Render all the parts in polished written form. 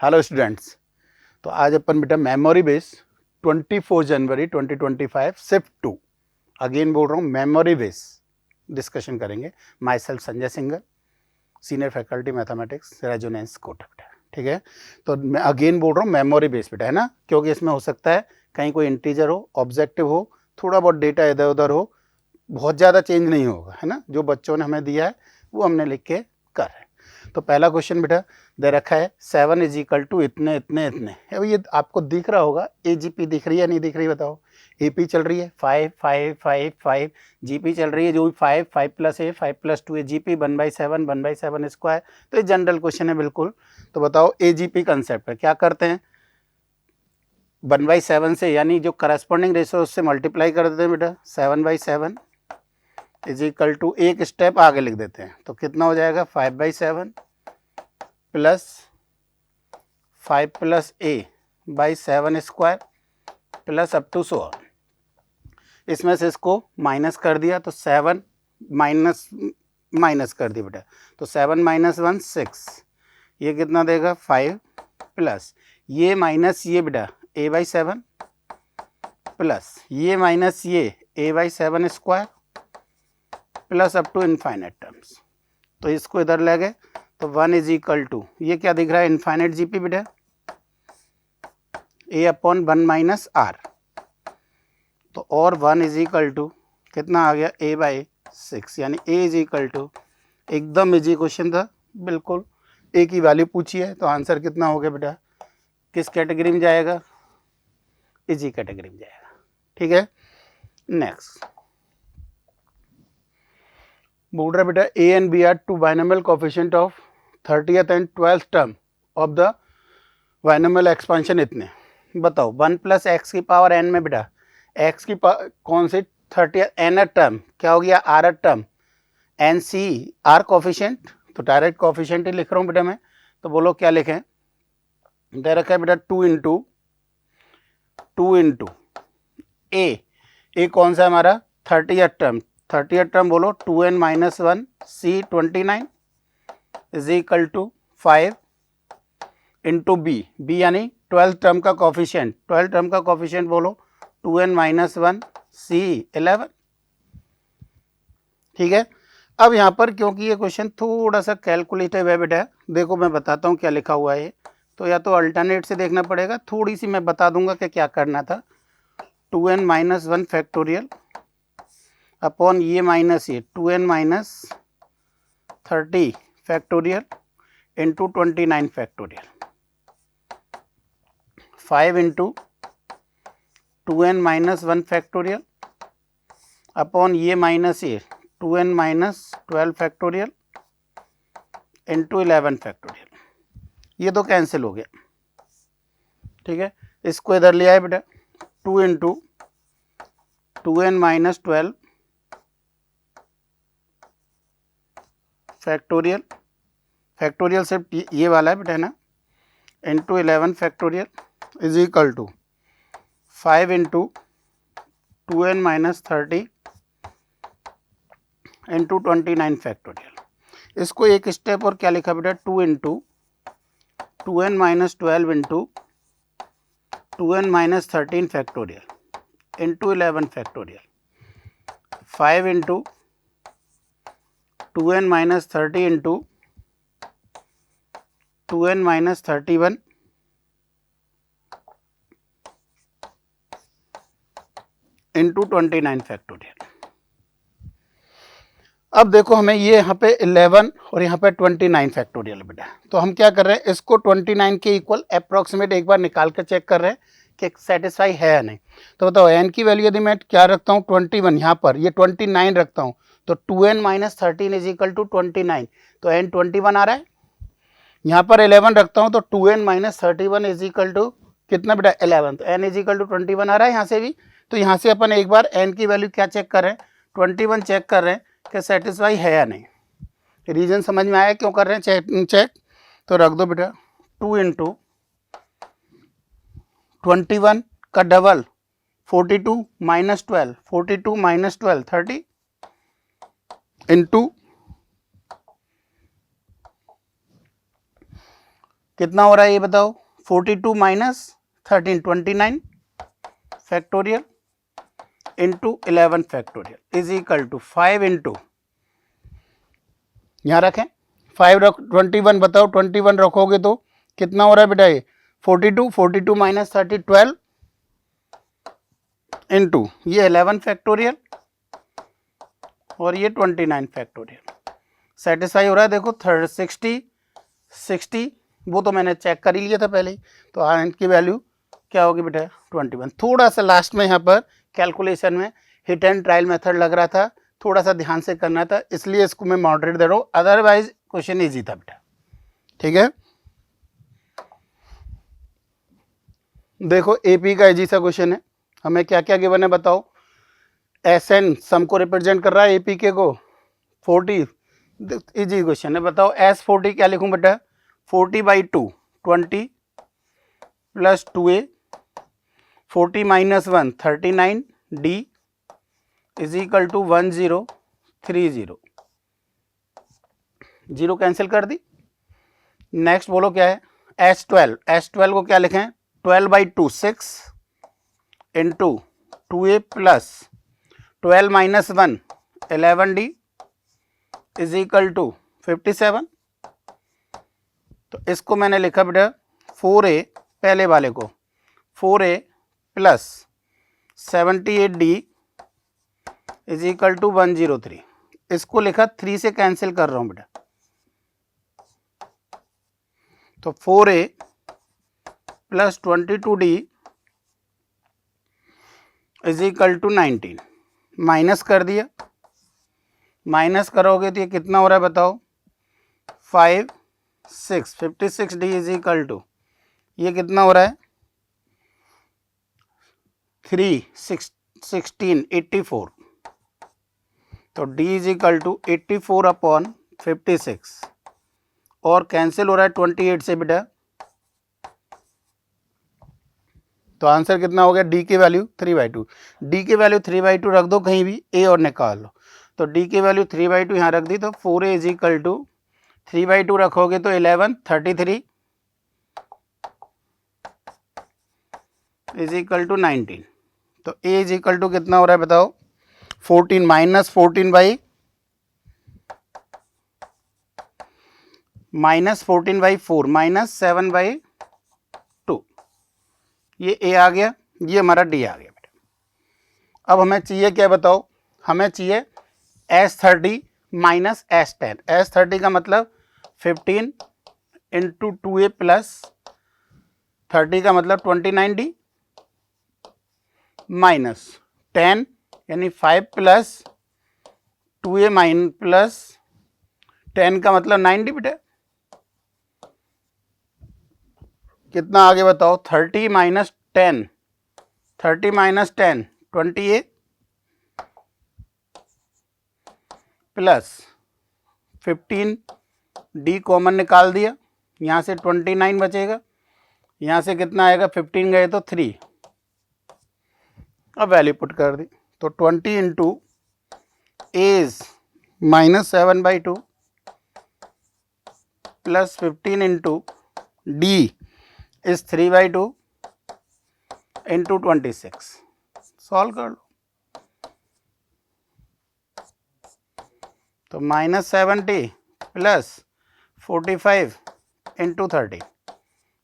Hello students. तो आज अपन बेटा मेमोरी बेस 24 जनवरी 2025 शिफ्ट 2 अगेन बोल रहा हूँ मेमोरी बेस डिस्कशन करेंगे। Myself Sanjay Singar, senior faculty mathematics, Resonance Kota बेटा। ठीक है, तो मैं अगेन बोल रहा हूँ मेमोरी बेस बेटा, है ना, क्योंकि इसमें हो सकता है कहीं कोई इंटीजर हो, ऑब्जेक्टिव हो, थोड़ा बहुत डेटा इधर उधर हो, बहुत ज़्यादा चेंज नहीं होगा, है ना। जो बच्चों ने हमें दिया है वो हमने लिख के कर रहे हैं। तो पहला क्वेश्चन बेटा दे रखा है 7 इज इक्वल टू इतने इतने इतने। अब ये आपको दिख रहा होगा, AGP दिख रही है नहीं दिख रही बताओ। AP चल रही है 5 5 5 5, GP चल रही है जो 5 5 प्लस ए 5 प्लस 2 है, GP 1/7 1/7 स्क्वायर। तो ये जनरल क्वेश्चन है बिल्कुल। तो बताओ AGP कंसेप्ट है, क्या करते हैं 1/7 से, यानी जो करस्पॉन्डिंग रेशियो उससे मल्टीप्लाई कर देते हैं बेटा। 7/7 इज इक्वल टू, एक स्टेप आगे लिख देते हैं तो कितना हो जाएगा 5/7 plus 5 plus A/7 square plus up to 100। इसमें से इसको माइनस कर दिया तो 7 माइनस कर दिया बेटा, तो 7 - 1 6, ये कितना देगा 5 प्लस ये माइनस ये बेटा A/7 प्लस ये माइनस ये A/7 square plus up to infinite terms. तो इसको इधर ले गए तो 1 इज इक्वल टू, ये क्या दिख रहा है इनफाइनाइट GP बेटा, A/1 माइनस R। तो और 1 इज इक्वल टू कितना आ गया A/6, यानी A इज इक्वल टू, एकदम इजी क्वेश्चन था बिल्कुल। A की वैल्यू पूछी है तो आंसर कितना हो गया बेटा, किस कैटेगरी में जाएगा, इजी कैटेगरी में जाएगा। ठीक है, नेक्स्ट बोल रहा बेटा A and B are two binomial coefficient of 30th and 12th term of the binomial expansion इतने। बताओ 1 प्लस एक्स की पावर n में बेटा x की कौन सी 30th n टर्म क्या हो गया r term, NC r coefficient, तो डायरेक्ट कोफिशिएंट ही लिख रहा हूँ बेटा मैं। तो बोलो क्या लिखें, दे रखा है बेटा 2 इंटू ए कौन सा हमारा 30th टर्म, 30th टर्म बोलो 2n - 1 C 29 is equal to 5 into B यानी 12th टर्म का कोफिशिएंट, 12th टर्म का कोफिशिएंट बोलो 2n - 1 C 11। ठीक है, अब यहाँ पर क्योंकि ये क्वेश्चन थोड़ा सा कैलकुलेटिव है बेटा, देखो मैं बताता हूँ क्या लिखा हुआ है। तो या तो अल्टरनेट से देखना पड़ेगा, थोड़ी सी मैं बता दूंगा कि क्या करना था। 2n - 1 फैक्टोरियल अपॉन ये माइनस ये 2n - 30 factorial into 29 factorial, 5 into 2n - 1 factorial upon ये माइनस ये 2n - 12 फैक्टोरियल इंटू 11 फैक्टोरियल। ये तो कैंसिल हो गया। ठीक है, इसको इधर ले आए बेटा 2 इंटू 2n - 12 फैक्टोरियल, फैक्टोरियल सिर्फ ये वाला है बेटा, है ना, into 11 factorial is equal to 5 into 2n - 30 into 29 factorial. इसको एक स्टेप और क्या लिखा बेटा 2 into 2n - 12 into 2n - 13 factorial into 11 factorial, 5 into 2n - 30 into 2n - 31 into 29 factorial. अब देखो हमें ये यहाँ पे 11 और यहाँ पे 29 फैक्टोरियल बेटा, तो हम क्या कर रहे हैं इसको 29 के इक्वल अप्रॉक्सीमेट एक बार निकाल कर चेक कर रहे हैं कि सेटिस्फाई है या नहीं। तो बताओ n की वैल्यू यदि मैं क्या रखता हूँ 21, यहाँ पर ये 29 रखता हूँ तो 2n - 13 इज इक्वल टू 29, तो n 21 आ रहा है। यहाँ पर 11 रखता हूँ तो 2n - 31 इज इक्वल टू कितना बेटा 11, तो n इज इक्वल टू 21 आ रहा है यहाँ से भी। तो यहाँ से अपन एक बार n की वैल्यू क्या चेक कर रहे हैं 21 चेक कर रहे हैं कि सेटिस्फाई है या नहीं। रीजन समझ में आया क्यों कर रहे हैं चेक, तो रख दो बेटा 2 इंटू 21 का डबल 42 - 12 42 - 12 30 इंटू कितना हो रहा है ये बताओ, 42 minus 13 29 factorial into 11 factorial is equal to 5 into, यहाँ रखें 5 रख 21 बताओ, 21 रखोगे तो कितना हो रहा है बेटा ये 42 माइनस 30 12 इंटू ये 11 फैक्टोरियल और ये 29 फैक्टोरियल। सेटिस्फाई हो रहा है, देखो 60 वो तो मैंने चेक कर ही लिया था पहले ही, तो आर की वैल्यू क्या होगी बेटा 21। थोड़ा सा लास्ट में यहाँ पर कैलकुलेशन में हिट एंड ट्रायल मेथड लग रहा था, थोड़ा सा ध्यान से करना था, इसलिए इसको मैं मॉडरेट दे रहा हूँ, अदरवाइज क्वेश्चन ईजी था बेटा। ठीक है, देखो एपी का इजी सा क्वेश्चन है, हमें क्या क्या गिवन है बताओ। एसएन सम को रिप्रेजेंट कर रहा है एपी के को 40, इजी क्वेश्चन है, बताओ एस 40 क्या लिखूं बेटा 40/2 20 plus 2a 40 minus 1 39 d is equal to 1030, zero cancel कर दी। नेक्स्ट बोलो क्या है S12 को क्या लिखें 12/2 6 into 2a plus 12 minus 1 11d is equal to 57। तो इसको मैंने लिखा बेटा 4a पहले वाले को 4a plus 78d is equal to 103, इसको लिखा 3 से कैंसिल कर रहा हूं बेटा, तो 4a plus 22d is equal to 19, minus कर दिया, माइनस करोगे तो ये कितना हो रहा है बताओ 56d इज इक्वल टू ये कितना हो रहा है 16 84, तो d इज इक्वल टू 84/56 और कैंसिल हो रहा है 28 से बेटा, तो आंसर कितना हो गया d की वैल्यू 3/2, d की वैल्यू 3/2 रख दो कहीं भी a और निकाल लो, तो d की वैल्यू 3/2 यहाँ रख दी, तो 4a इज इक्वल टू 3/2 रखोगे तो 11 33 इज इक्वल टू 19, तो a इज इक्वल टू कितना हो रहा है बताओ 14 माइनस 14/4 माइनस 7/2, ये a आ गया, ये हमारा d आ गया बेटा। अब हमें चाहिए क्या बताओ, हमें चाहिए S30 माइनस S10, S30 का मतलब 15 इंटू 2a प्लस 30 का मतलब 29d माइनस 10 यानी 5 प्लस 2a माइन प्लस 10 का मतलब 90 बेटा, कितना आगे बताओ 30 माइनस 10 28 प्लस 15 d कॉमन निकाल दिया, यहाँ से 29 बचेगा, यहाँ से कितना आएगा 15 गए तो 3, अब वैल्यू पुट कर दी, तो 20 इंटू एज minus 7/2 plus 15 into D is 3/2 into 26, solve कर लो, तो -70 प्लस 45 इंटू 30,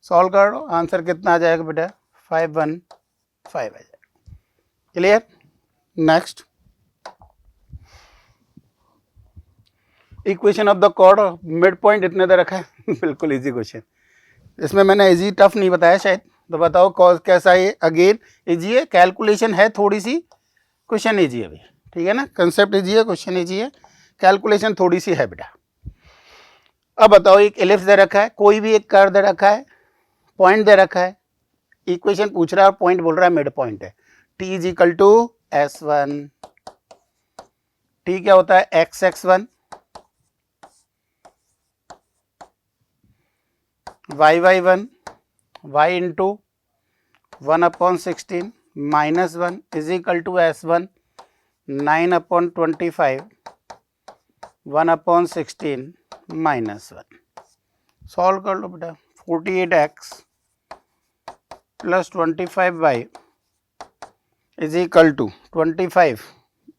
सॉल्व कर लो, आंसर कितना आ जाएगा बेटा 515 आ जाएगा। Clear, next equation of the chord mid point इतने दे रखा है बिल्कुल इजी क्वेश्चन, इसमें मैंने इजी टफ नहीं बताया शायद, तो बताओ कॉज कैसा है, अगेन इजी है, कैलकुलेशन है थोड़ी सी, क्वेश्चन इजी है भैया, ठीक है ना, कंसेप्ट इजी है, क्वेश्चन इजी है, कैलकुलेशन थोड़ी सी है बेटा। अब बताओ एक एलिप्स दे रखा है, कोई भी एक कर्व दे रखा है, पॉइंट दे रखा है, इक्वेशन पूछ रहा है, पॉइंट बोल रहा है मिड पॉइंट है, t is equal to S1, t क्या होता है x(x1) y(y1) y into 1/16 minus 1 is equal to S1 9/25 1/16 minus 1, solve कर लो बेटा 48x plus 25y is equal to 25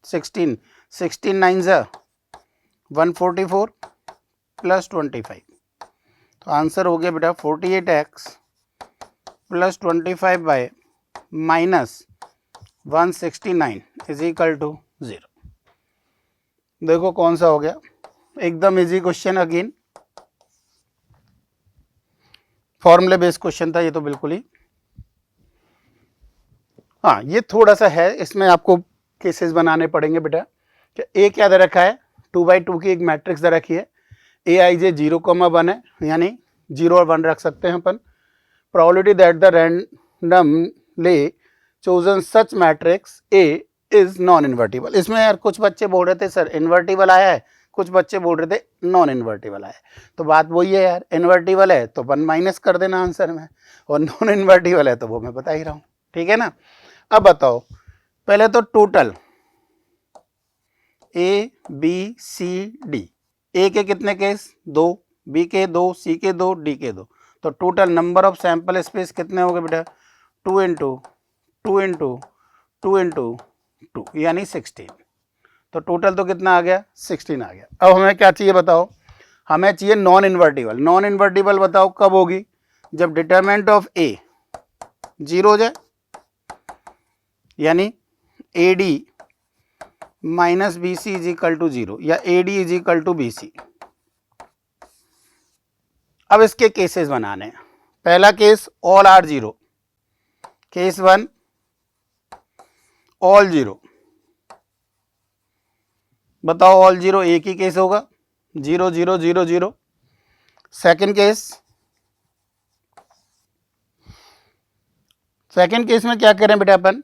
16 16 9 ज़ा 144 प्लस 25। तो आंसर हो गया बेटा 48x plus 25y minus 169 is equal to 0। देखो कौन सा हो गया, एकदम इजी क्वेश्चन, अगेन फॉर्मूले बेस्ड क्वेश्चन था ये तो बिल्कुल ही। हाँ ये थोड़ा सा है, इसमें आपको केसेस बनाने पड़ेंगे बेटा। कि ए क्या दे रखा है, 2/2 की एक मैट्रिक्स दे रखी है, ए आई जे 0,1 है, यानी 0 और 1 रख सकते हैं अपन। Probability that the randomly chosen such matrix A is non invertible. इसमें यार कुछ बच्चे बोल रहे थे सर इन्वर्टिबल आया है, कुछ बच्चे बोल रहे थे नॉन इन्वर्टिबल आया है। तो बात वही है यार, इन्वर्टिबल है तो 1 माइनस कर देना आंसर में, और नॉन इन्वर्टिबल है तो वो मैं बता ही रहा हूँ, ठीक है ना। अब बताओ, पहले तो total A B C D, A के कितने केस 2, बी के 2, सी के 2, डी के 2, तो total number of sample space कितने हो गए बेटा 2 इंटू 2 इंटू 2 इंटू 2 यानी 16। तो टोटल तो कितना आ गया 16 आ गया। अब हमें क्या चाहिए बताओ, हमें चाहिए नॉन इन्वर्टिबल। नॉन इन्वर्टिबल बताओ कब होगी, जब डिटरमिनेंट ऑफ ए 0 हो जाए, यानी A D minus B C is equal to 0 या A D is equal to B C. अब इसके केसेस बनाने हैं। पहला case all are 0, case 1 all 0, बताओ ऑल 0 एक ही केस होगा 0 0 0 0। सेकेंड केस में क्या करें बेटा अपन,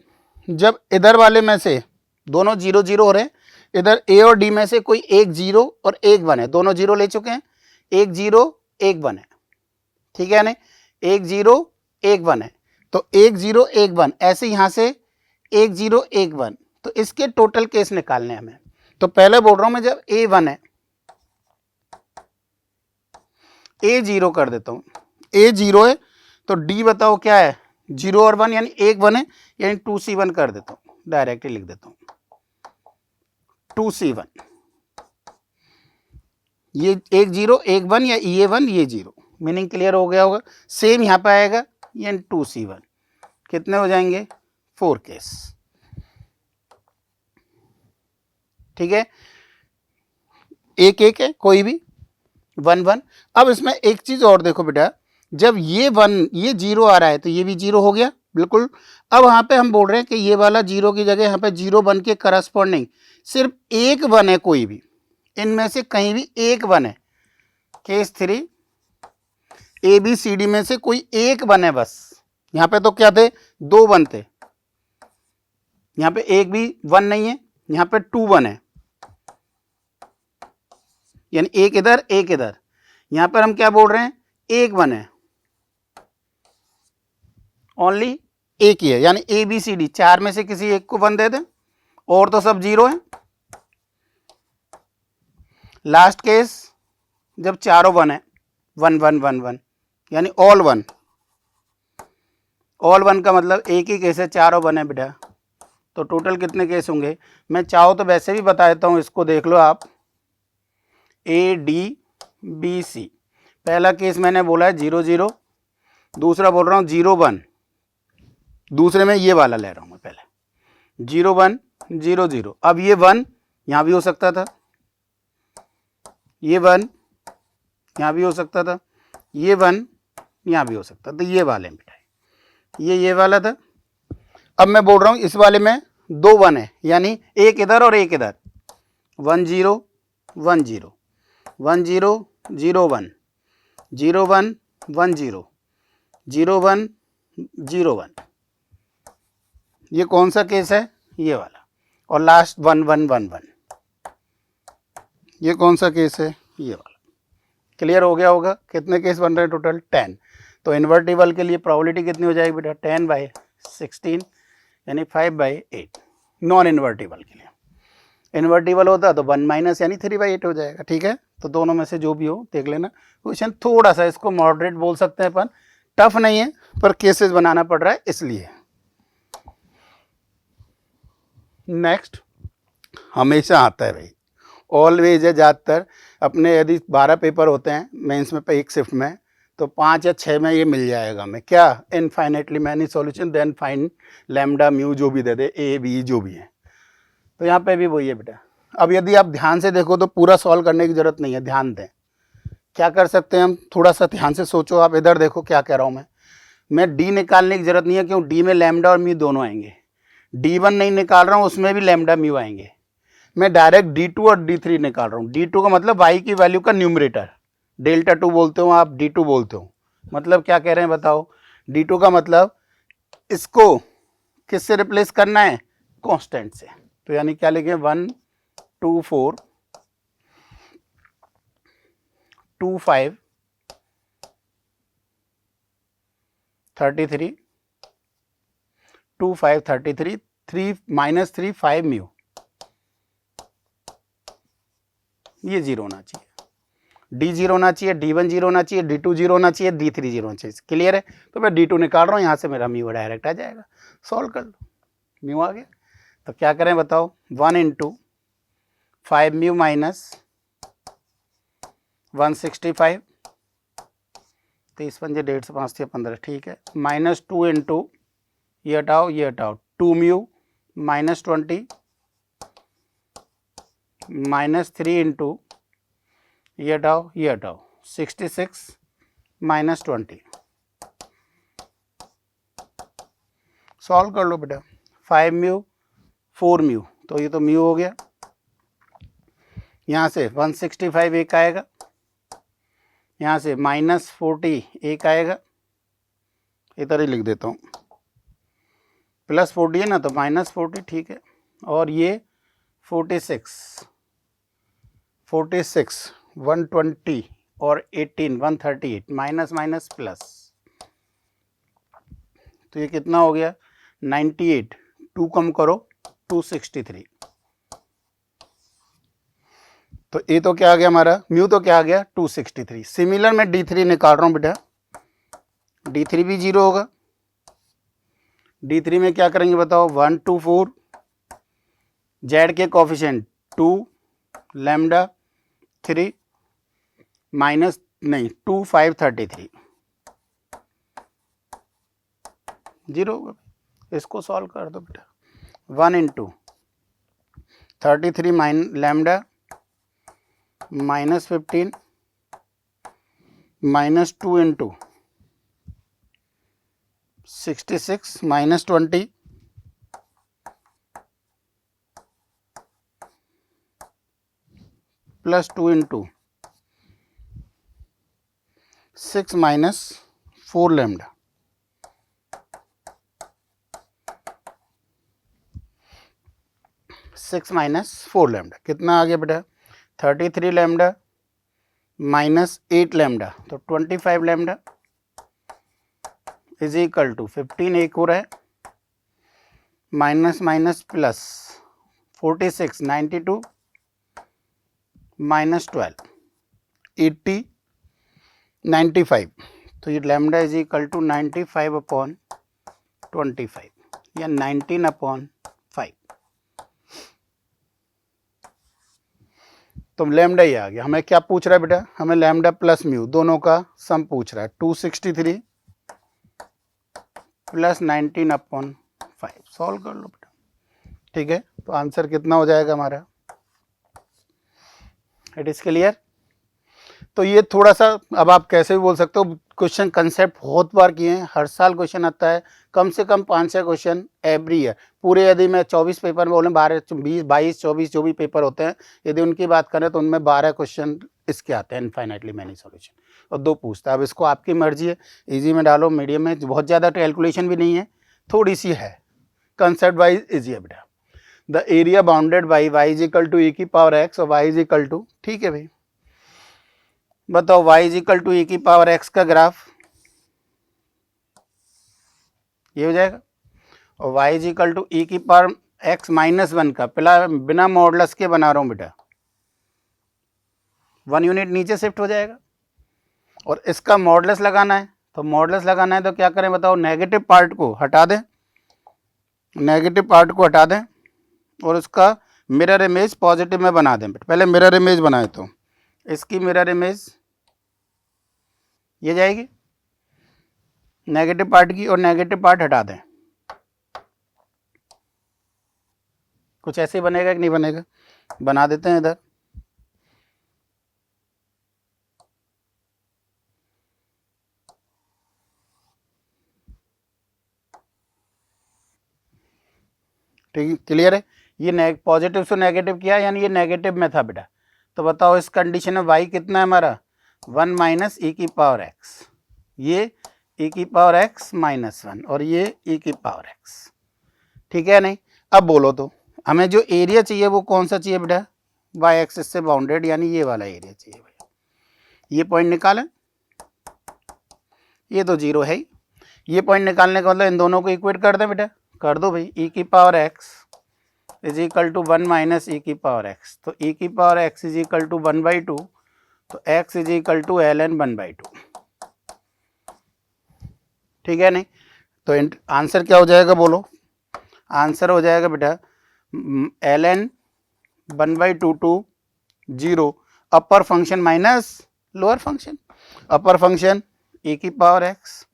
जब इधर वाले में से दोनों 0 0 हो रहे हैं, इधर ए और डी में से कोई एक 0 और एक 1 है, दोनों 0 ले चुके हैं, एक 0 एक 1 है, ठीक है ना, एक 0 एक 1 है, तो एक 0 एक 1, ऐसे यहां से एक 0 एक 1, तो इसके टोटल केस निकालने हमें। तो पहले बोल रहा हूं मैं, जब ए 1 है, ए 0 कर देता हूं, ए 0 है तो डी बताओ क्या है 0 और 1 यानी एक 1 है, यानी 2c1 कर देता हूं, डायरेक्टली लिख देता हूं 2c1। ये एक 0 एक 1 या ये 1 ये 0, मीनिंग क्लियर हो गया होगा। सेम यहां पे आएगा, यानी 2c1 कितने हो जाएंगे 4 केस, ठीक है, एक एक है कोई भी 1 1। अब इसमें एक चीज और देखो बेटा, जब ये 1 ये 0 आ रहा है तो ये भी 0 हो गया बिल्कुल। अब वहां पे हम बोल रहे हैं कि ये वाला 0 की जगह यहाँ पे 0 1 के करस्पॉन्डिंग सिर्फ एक 1 है, कोई भी इनमें से कहीं भी एक 1 है। Case 3 A B C D में से कोई एक 1 है बस, यहाँ पे तो क्या थे 2 1 थे, यहाँ पे एक भी 1 नहीं है, यहाँ पे 2 1 है, यानी एक इधर एक इधर। यहां पर हम क्या बोल रहे हैं एक 1 है, ओनली एक ही है, यानी ए बी सी डी 4 में से किसी एक को 1 दे दें, और तो सब 0 है। लास्ट केस जब चारों 1 है 1 1 1 1, यानी ऑल 1। ऑल 1 का मतलब एक ही केस है, चारों 1 है बेटा। तो टोटल कितने केस होंगे, मैं चाहो तो वैसे भी बता देता हूं, इसको देख लो आप, ए डी बी सी। पहला केस मैंने बोला है 0 0, दूसरा बोल रहा हूं 0 1, दूसरे में ये वाला ले रहा हूं मैं पहले 0 1 0 0। अब ये 1 यहां भी हो सकता था, ये 1 यहां भी हो सकता था, ये 1 यहां भी हो सकता था, तो ये वाले में बेटा ये वाला था। अब मैं बोल रहा हूं इस वाले में 2 1 है, यानी एक इधर और एक इधर 1 0 1 0 1 0 0 1 0 1 1 0 0 1 0 1, ये कौन सा केस है ये वाला, और लास्ट 1 1 1 1, ये कौन सा केस है ये वाला। क्लियर हो गया होगा, कितने केस बन रहे हैं टोटल 10। तो इन्वर्टिबल के लिए प्रोबेबिलिटी कितनी हो जाएगी बेटा 10/16 यानी 5/8 नॉन इन्वर्टिबल के लिए। इन्वर्टिबल होता तो 1 माइनस यानी 3/8 हो जाएगा। ठीक है, तो दोनों में से जो भी हो देख लेना। क्वेश्चन थोड़ा सा इसको मॉडरेट बोल सकते हैं अपन, टफ नहीं है पर केसेस बनाना पड़ रहा है इसलिए। नेक्स्ट हमेशा आता है भाई, ऑलवेज है। ज़्यादातर अपने यदि 12 पेपर होते हैं मेंस में एक शिफ्ट में, तो 5 या 6 में ये मिल जाएगा हमें। क्या? Infinitely many solution then find lambda mu, जो भी दे दे, ए बी जो भी है। तो यहाँ पे भी वही है बेटा। अब यदि आप ध्यान से देखो तो पूरा सॉल्व करने की जरूरत नहीं है, ध्यान दें। क्या कर सकते हैं हम, थोड़ा सा ध्यान से सोचो। आप इधर देखो क्या कह रहा हूँ मैं डी निकालने की जरूरत नहीं है, क्यों? डी में लैम्डा और म्यू दोनों आएंगे। D1 नहीं निकाल रहा हूँ, उसमें भी लैम्डा म्यू आएंगे। मैं डायरेक्ट D2 और D3 निकाल रहा हूँ। D2 का मतलब y की वैल्यू का न्यूमरेटर, डेल्टा 2 बोलते हो आप, D2 बोलते हो। मतलब क्या कह रहे हैं बताओ? D2 का मतलब इसको किससे रिप्लेस करना है? कांस्टेंट से। तो यानी क्या लिखें? 1 2 4 2 5 33 2 5 33 3 माइनस 3 5 म्यू, ये 0 होना चाहिए। D 0 होना चाहिए, D1 0 होना चाहिए, D2 0 होना चाहिए, D3 0 होना चाहिए। क्लियर है? तो मैं D2 निकाल रहा हूँ, यहाँ से मेरा म्यू डायरेक्ट आ जाएगा। सॉल्व कर लो, म्यू आ गया। तो क्या करें बताओ? 1 इंटू 5 म्यू माइनस 165, 30 पंजे 1.5 5 15, ठीक है। माइनस 2 इंटू, ये हटाओ ये हटाओ, 2 म्यू माइनस 20, माइनस 3 इंटू, ये हटाओ ये हटाओ, 66 माइनस 20। सॉल्व कर लो बेटा। 5 म्यू 4 म्यू, तो ये तो म्यू हो गया। यहाँ से 165 एक आएगा, यहाँ से माइनस 40 एक आएगा, इधर ही लिख देता हूँ। प्लस 40 है ना, तो माइनस 40, ठीक है। और ये 46 120 और 18 138, माइनस माइनस प्लस, तो ये कितना हो गया? 98, 2 कम करो 263। तो ये तो क्या आ गया हमारा? म्यू तो क्या आ गया? 263। सिमिलर मैं D3 निकाल रहा हूँ बेटा, D3 भी 0 होगा। D3 में क्या करेंगे बताओ? 1 2 4, जेड के कोफिशिएंट 2, लैम्डा 3, माइनस नहीं 2 5 33, 0 होगा। इसको सॉल्व कर दो बेटा। 1 into 33 lambda minus 15, minus 2 into 66 minus 20, plus 2 into 6 minus 4 lambda. Six minus 4 lambda कितना आ गया बेटा? 33 लैम्डा माइनस 8 लैम्डा, तो 25 लैम्डा इज इक्वल टू 15 एक हो रहा है, माइनस माइनस प्लस 46 92 माइनस 12 80 95, तो ये लैम्डा इज इक्वल टू 95/25 या 19/5। तो लैम्डा ही आ गया। हमें क्या पूछ रहा है बेटा? हमें लैम्डा प्लस म्यू दोनों का सम पूछ रहा है। 263 प्लस 19/5। सॉल्व कर लो बेटा, ठीक है। तो आंसर कितना हो जाएगा हमारा? It is clear. तो ये थोड़ा सा, अब आप कैसे भी बोल सकते हो, क्वेश्चन कंसेप्ट बहुत बार किए हैं, हर साल क्वेश्चन आता है, कम से कम 5-6 क्वेश्चन एवरी ईयर। पूरे यदि मैं 24 पेपर में बोलें, 12 20 22 24 जो भी पेपर होते हैं, यदि उनकी बात करें तो उनमें 12 क्वेश्चन इसके आते हैं, इनफाइनाइटली मैनी सॉल्यूशन, और 2 पूछता है। अब इसको आपकी मर्जी है, ईजी में डालो, मीडियम में, बहुत ज़्यादा कैलकुलेशन भी नहीं है, थोड़ी सी है, कंसेप्ट वाइज ईजी है बेटा। The area bounded by y is equal to e⁻x और y इज इक्वल टू, ठीक है भाई, बताओ y is equal to e⁻x का ग्राफ ये हो जाएगा, और y is equal to x -1 का बिना मॉडुलस के बना रहा हूँ बेटा, 1 यूनिट नीचे शिफ्ट हो जाएगा। और इसका मॉडुलस लगाना है, तो मॉडुलस लगाना है तो क्या करें बताओ, नेगेटिव पार्ट को हटा दें, नेगेटिव पार्ट को हटा दें और उसका मिरर इमेज पॉजिटिव में बना दें। पहले मिरर इमेज बनाए तो इसकी मिरर इमेज ये जाएगी नेगेटिव पार्ट की, और नेगेटिव पार्ट हटा दें। कुछ ऐसे ही बनेगा कि नहीं बनेगा, बना देते हैं इधर। ठीक, क्लियर है। ये पॉजिटिव से नेगेटिव किया, यानी ये नेगेटिव में था बेटा। तो बताओ इस कंडीशन में y कितना है हमारा, 1 माइनस e की पावर x, ये e की पावर x -1 और ये e की पावर x, ठीक है नहीं। अब बोलो तो हमें जो एरिया चाहिए वो कौन सा चाहिए बेटा, y एक्सिस से बाउंडेड, यानी ये वाला एरिया चाहिए भैया। ये पॉइंट निकालें, ये तो 0 है ही। ये पॉइंट निकालने का मतलब इन दोनों को इक्वेट कर दें बेटा, कर दो भाई। e की power x is equal to 1 minus e की पावर x, तो e की power x is equal to 1/2, तो x is equal to ln 1/2, ठीक है नहीं। तो आंसर क्या हो जाएगा बोलो, आंसर हो जाएगा बेटा ln 1/2 to 0 upper function minus lower function. Upper function e की power x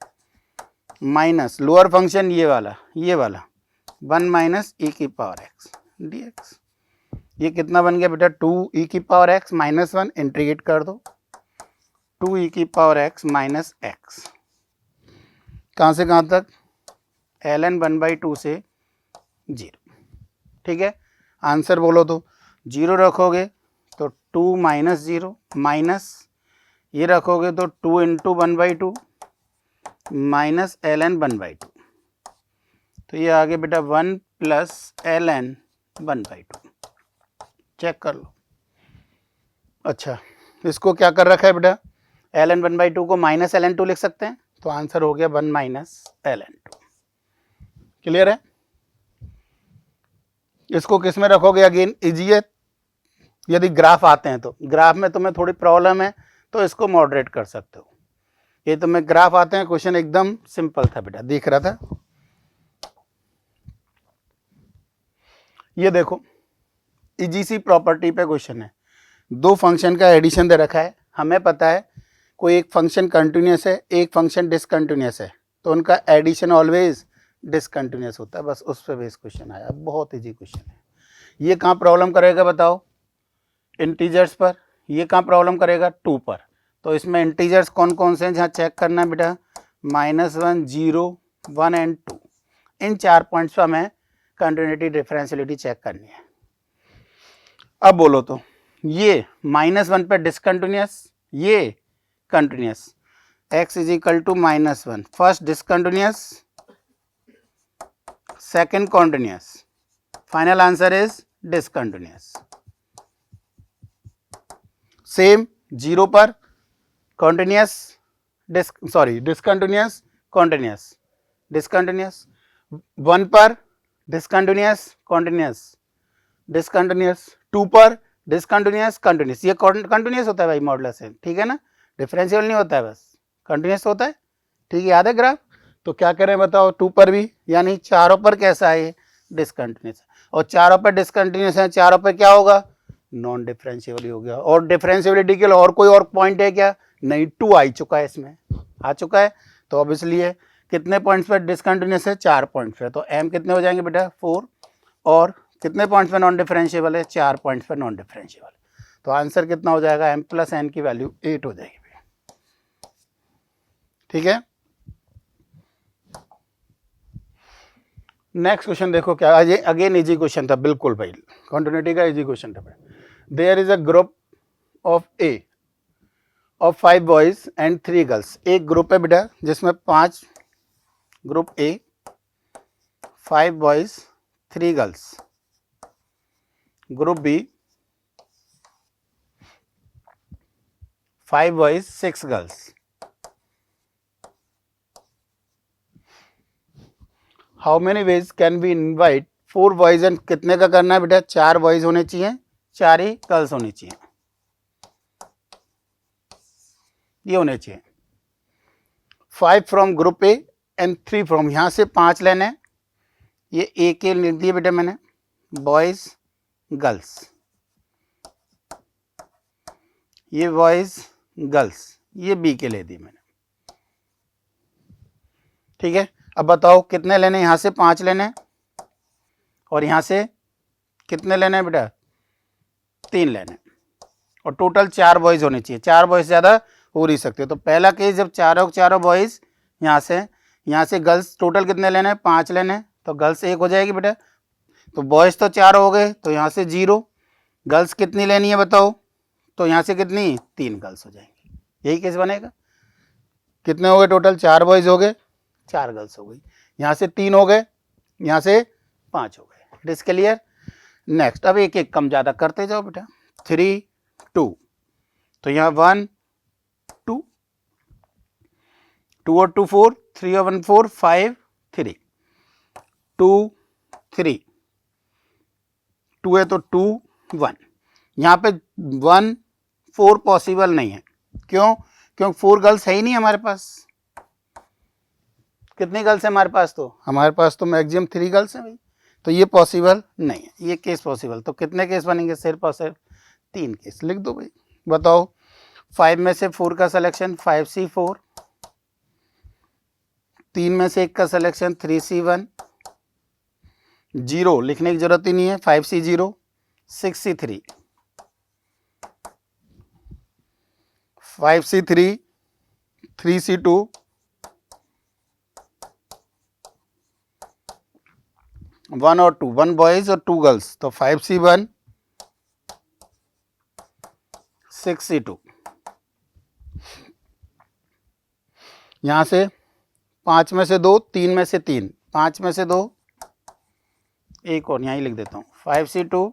minus lower function ये वाला 1 माइनस e की पावर x dx। ये कितना बन गया बेटा, 2e की पावर x -1, इंटीग्रेट कर दो, 2e की पावर x माइनस x, कहाँ से कहाँ तक, ln 1/2 से 0, ठीक है। आंसर बोलो तो 0 रखोगे तो 2 माइनस 0 माइनस ये रखोगे तो 2 इंटू 1/2 माइनस ln 1/2, तो ये आगे बेटा 1 प्लस ln 1/2, चेक कर लो। अच्छा, इसको क्या कर रखा है बेटा, ln 1/2 को माइनस ln2 लिख सकते हैं, तो आंसर हो गया 1 माइनस ln2, क्लियर है। इसको किस में रखोगे, अगेन इजिएट, यदि ग्राफ आते हैं तो ग्राफ में तुम्हें थोड़ी प्रॉब्लम है तो इसको मॉडरेट कर सकते हो। ये तुम्हें ग्राफ आते हैं, क्वेश्चन एकदम सिंपल था बेटा, दिख रहा था। ये देखो इजीसी प्रॉपर्टी पे क्वेश्चन है, दो फंक्शन का एडिशन दे रखा है, हमें पता है कोई एक फंक्शन कंटिन्यूस है, एक फंक्शन डिसकंटिन्यूस है, तो उनका एडिशन ऑलवेज डिसकंटिन्यूस होता है, बस उस पर बेस क्वेश्चन आया, बहुत इजी क्वेश्चन है। ये कहाँ प्रॉब्लम करेगा बताओ, इंटीजर्स पर। ये कहाँ प्रॉब्लम करेगा, 2 पर। तो इसमें इंटीजर्स कौन कौन से हैं जहाँ चेक करना है बेटा, -1 0 1 एंड 2, इन 4 पॉइंट्स पर हमें कंटिन्यूटी डिफरेंशियलिटी चेक करनी है। अब बोलो तो ये -1 पे डिसकंटिन्यूस, ये continuous, x is equal to -1, first discontinuous, second continuous, final answer is discontinuous. Same 0 पर कॉन्टिन्यूस, डिसकंटिन्यूस कॉन्टिन्यूस, डिसकंटिन्यूस, 1 पर डिसकंटिन्यूस कॉन्टिन्यूस, डिसकंटिन्यूस, 2 पर डिसकंटिन्यूस कंटिन्यूस। ये कंटिन्यूस होता है भाई मॉडुलस से, ठीक है ना, डिफरेंशियल नहीं होता है, बस कंटिन्यूस होता है, ठीक है, याद है ग्राफ। तो क्या करें बताओ, 2 पर भी, यानी चारों पर कैसा है, डिसकंटिन्यूस है, और चारों पर डिसकंटिन्यूस है, चारों पर क्या होगा, नॉन डिफरेंशिएबल हो गया। और डिफरेंशिएबिलिटी के लिए और कोई और पॉइंट है क्या, नहीं, 2 आ चुका है, इसमें आ चुका है, तो अब इसलिए कितने पॉइंट्स पर डिसकंटिन्यूस है, 4 पॉइंट्स पे, तो m कितने हो जाएंगे बेटा, 4, और कितने पॉइंट्स पे नॉन डिफरेंशिएबल है, 4 पॉइंट्स पे नॉन डिफरेंशिएबल, तो आंसर कितना हो जाएगा, m प्लस n की वैल्यू 8 हो जाएगी, ठीक है। नेक्स्ट क्वेश्चन देखो क्या, अगेन इजी क्वेश्चन था, बिल्कुल भाई कंटिन्यूटी का इजी क्वेश्चन था। There is a group of A of 5 boys and 3 girls. एक ग्रुप है बेटा जिसमें 5, group A 5 boys 3 girls, group B 5 boys 6 girls. How many ways can we invite 4 boys and कितने का करना है बेटा, 4 बॉयज होने चाहिए, 4 ही गर्ल्स होनी चाहिए, ये होने चाहिए। 5 from group A and 3 from, यहां से 5 लेने हैं, ये ए के लिख दिए बेटा मैंने, बॉयज गर्ल्स, ये बॉयज गर्ल्स, ये बी के ले दिए मैंने, ठीक है। अब बताओ कितने लेने, यहां से 5 लेने हैं और यहां से कितने लेने हैं बेटा, 3 लेने, और टोटल 4 बॉयज होने चाहिए, 4 बॉयज ज़्यादा हो नहीं सकते। तो पहला केस जब चारों बॉयज यहाँ से गर्ल्स टोटल कितने लेने हैं, 5 लेने हैं, तो गर्ल्स 1 हो जाएगी बेटा, तो बॉयज तो 4 हो गए, तो यहाँ से 0, गर्ल्स कितनी लेनी है बताओ, तो यहाँ से कितनी, 3 गर्ल्स हो जाएंगी, यही केस बनेगा। कितने हो गए टोटल, 4 बॉयज हो गए, 4 गर्ल्स हो गई, यहाँ से 3 हो गए, यहाँ से 5 हो गए, इट इज क्लियर। नेक्स्ट, अब एक एक कम ज़्यादा करते जाओ बेटा, 3 2, तो यहाँ 1 2, 2 और 2 4, 3 और 1 4, 5 3, 2 3, 2 है तो 2 1, यहाँ पे 1 4 पॉसिबल नहीं है, क्यों, क्योंकि 4 गर्ल्स है ही नहीं हमारे पास। कितनी गर्ल्स है हमारे पास, तो हमारे पास तो मैक्सिमम 3 गर्ल्स हैं भाई, तो ये पॉसिबल नहीं है, ये केस पॉसिबल। तो कितने केस बनेंगे, सिर्फ और सिर्फ 3 केस लिख दो भाई। बताओ 5 में से 4 का सिलेक्शन 5C4, 3 में से 1 का सिलेक्शन 3C1, 0 लिखने की जरूरत ही नहीं है, 5C0, 6C3, 5C3, 3C2, 1 और 2, 1 बॉयज और 2 गर्ल्स, तो 5C1, 6C2, यहाँ से 5 में से 2, 3 में से 3, 5 में से 2, एक और यहाँ ही लिख देता हूँ, 5C2,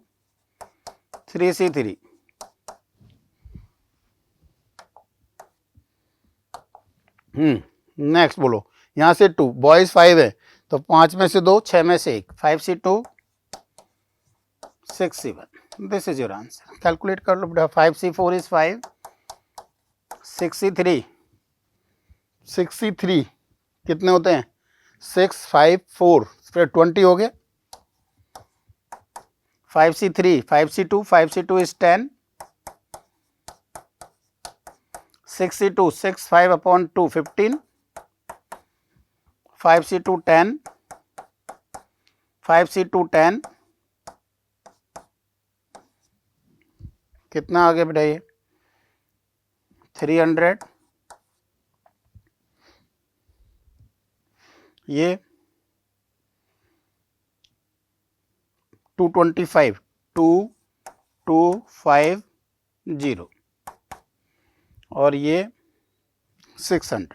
3C3, नेक्स्ट बोलो, यहाँ से 2 बॉयज 5 है, तो 5 में से 2, 6 में से 1, 5C2, 6C1, this is your answer. Calculate कर लो बेटा, 5C4 इज 5, 6C3 कितने होते हैं, 6 5 4, फिर 20 हो गया, 5C3, 5C2 is 10, 6C2, 6 5 upon 2 15, 5C2 10, 5C2 10, कितना आ गया बेटा ये 300, ये 225, 2250, और ये 600,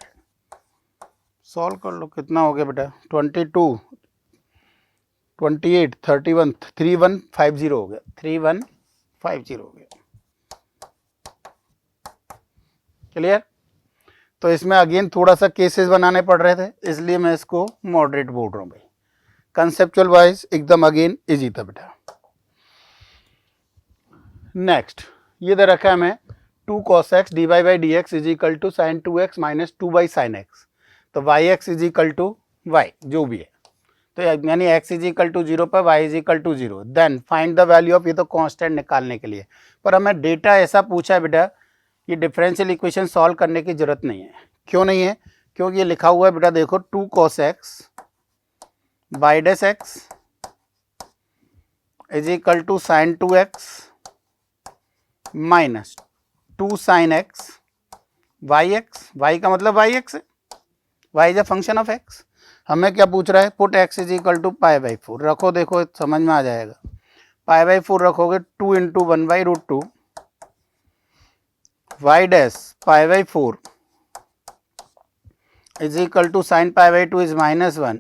सॉल्व कर लो, कितना हो गया बेटा 22 28 31 3150 हो गया, 3150 हो गया, क्लियर। तो इसमें अगेन थोड़ा सा केसेस बनाने पड़ रहे थे, इसलिए मैं इसको मॉडरेट बोल रहा हूँ भाई, कंसेप्चुअल वाइज एकदम अगेन इजी था बेटा। नेक्स्ट, ये दे रखा है हमें 2 cos x dy by dx is equal to sine 2x minus 2 by sine x, तो yx is equal to y जो भी है, तो यानी x इज इक्वल टू 0 पर y is equal to 0, then find the value of, ये तो constant निकालने के लिए, पर हमें डेटा ऐसा पूछा है बेटा, ये डिफरेंशियल इक्वेशन सॉल्व करने की जरूरत नहीं है। क्यों नहीं है, क्योंकि ये लिखा हुआ है बेटा, देखो 2 cos x बाई डेस x is equal to sine 2x minus 2 sine x y x, y का मतलब वाई एक्स है, y is a function of x. हमें क्या पूछ रहा है, put x is equal to pi by 4 रखो, देखो समझ में आ जाएगा, पाई बाई 4 रखोगे 2 into 1 by root 2 y dash pi by 4 is equal to sine pi by 2 is minus 1,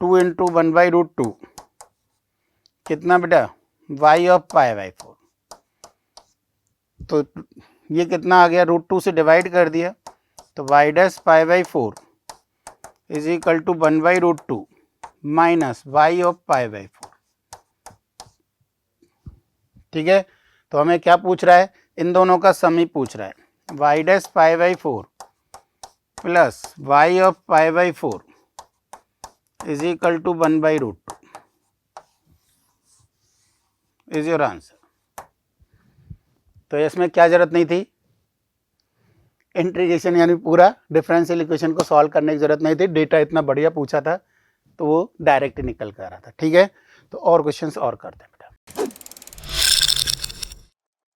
2 into 1 by root 2, कितना बेटा वाई ऑफ पाई बाई 4, तो ये कितना आ गया, रूट 2 से डिवाइड कर दिया, तो y dash pi by 4 is equal to 1 by root 2 minus y of pi by 4। ठीक है, तो हमें क्या पूछ रहा है, इन दोनों का सम ही पूछ रहा है। Y dash pi by 4 plus y of pi by 4 is equal to 1/√2 is your answer. तो इसमें क्या जरूरत नहीं थी, इंटीग्रेशन यानी पूरा डिफरेंशियल इक्वेशन को सॉल्व करने की जरूरत नहीं थी, डेटा इतना बढ़िया पूछा था तो वो डायरेक्ट निकल कर आ रहा था। ठीक है, तो और क्वेश्चंस और करते हैं बेटा।